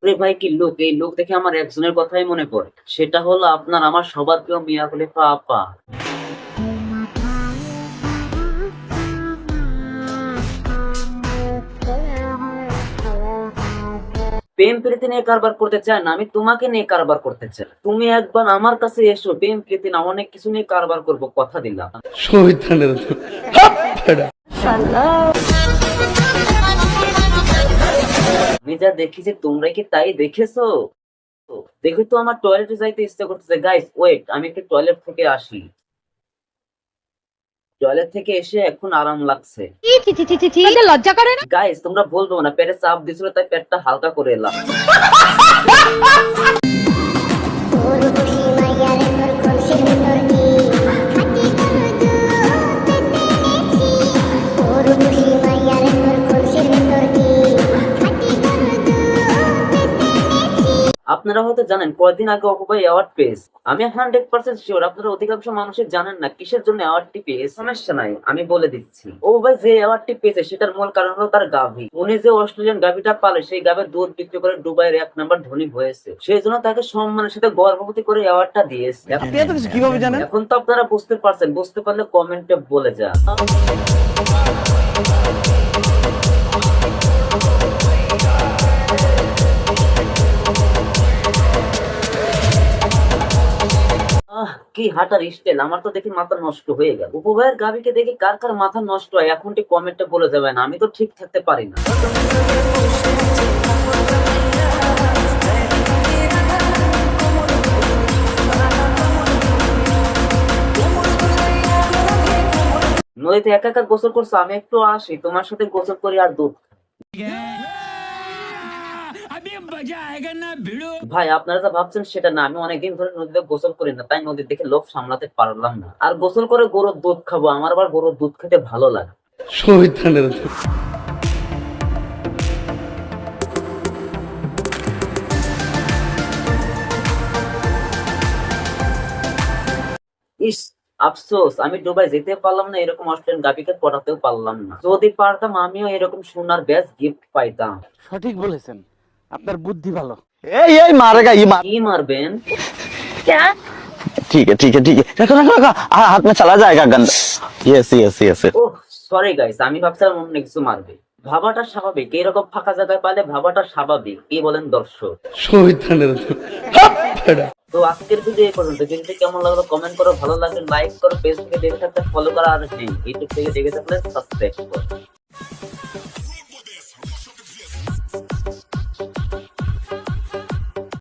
রে ভাই কি লোক, এই লোক দেখে আমার একজনের কথাই মনে পড়ে, সেটা হলো আপনার আমার সবার প্রিয় মিয়া খলিফা আপা। প্রেম প্রীতি নিয়ে কারবার করতে চায় না, আমি তোমাকে নিয়ে কারবার করতে চাই। তুমি একবার আমার কাছে এসো, প্রেম প্রীতি না অনেক কিছু নিয়ে কারবার করবো, কথা দিলাম। আমি যা দেখেছি তোমরা কি তাই দেখেছো? দেখে তো আমার টয়লেটে যাইতে ইচ্ছা করতেছে। গাইস ওয়েট, আমি একটু টয়লেট থেকে আসি। টয়লেট থেকে এসে এখন আরাম লাগছে। লজ্জা করে না? গাইস তোমরা বলবো না, পেটে চাপ দিছিল তাই পেটটা হালকা করে এলাম। আপনারা হয়তো জানেন কয়েকদিন আগে অকুপাই অ্যাওয়ার্ড পেয়েছে। আমি 100% শিওর আপনারা অধিকাংশ মানুষের জানেন না কিসের জন্য অ্যাওয়ার্ডটি পেয়েছে। সমস্যা নাই, আমি বলে দিচ্ছি। ও ভাই যে অ্যাওয়ার্ডটি পেয়েছে সেটার মূল কারণ হলো তার গাভী। উনি যে অস্ট্রেলিয়ান গাভীটা পালে সেই গাভীর দুধ বিক্রি করে দুবাইয়ের 1 নাম্বার ধনী হয়েছে, সেই জন্য তাকে সম্মানের সাথে গর্ভবতী করে অ্যাওয়ার্ডটা দিয়েছে। কিভাবে জানেন? এখন তো আপনারা বুঝতে পারছেন, বুঝতে পারলে কমেন্টে বলে যা। কি হাঁটার স্টাইল, আমার তো দেখি মাথা নষ্ট হয়ে গেল। উপভাইয়ের গাবিকে দেখে কার কার মাথা নষ্ট হয় এখনটি কমেন্টে বলে যাবেন, আমি তো ঠিক থাকতে পারি না। নদীতে একা একা গোসল করছো, আমি একটু আসি তোমার সাথে গোসল করি আর দুধ। ভাই আপনারা যা ভাবছেন সেটা না, আমি অনেকদিন ধরে নদীতে গোসল করি না, তাই নদীর দেখে লোভ সামলাতে পারলাম না। আর গোসল করে গরুর দুধ খাবো, আমার আবার গরুর দুধ খেতে ভালো লাগে। ইস, আফসোস আমি দুবাই যেতে পারলাম না, এরকম অস্ট্রেলিয়ান গাবিকে পটাতেও পারলাম না। যদি পারতাম আমিও এরকম সোনার ব্যাস গিফট পাইতাম। সঠিক বলেছেন, আপনার বুদ্ধি ভালো। এই मारेगा ये मार। কি মারবেন? ठीक है ठीक है ठीक है, रखो रखो रखो, हाथ में चला जाएगा गंदा। Yes yes yes. Oh sorry guys, আমি ভাবছিলাম অন্য কিছু মারবে। ভাবাটা স্বাভাবিক, এরকম ফাঁকা জায়গায় পালে ভাবাটা স্বাভাবিক, কি বলেন দর্শক? তো আজকের ভিডিও এই পর্যন্ত। ভিডিওটি কেমন লাগলো কমেন্ট করো, ভালো লাগলে লাইক করো, ফেসবুকে দেখে থাকলে ফলো করো, আর হ্যাঁ ইউটিউব থেকে দেখে থাকলে সাবস্ক্রাইব করো।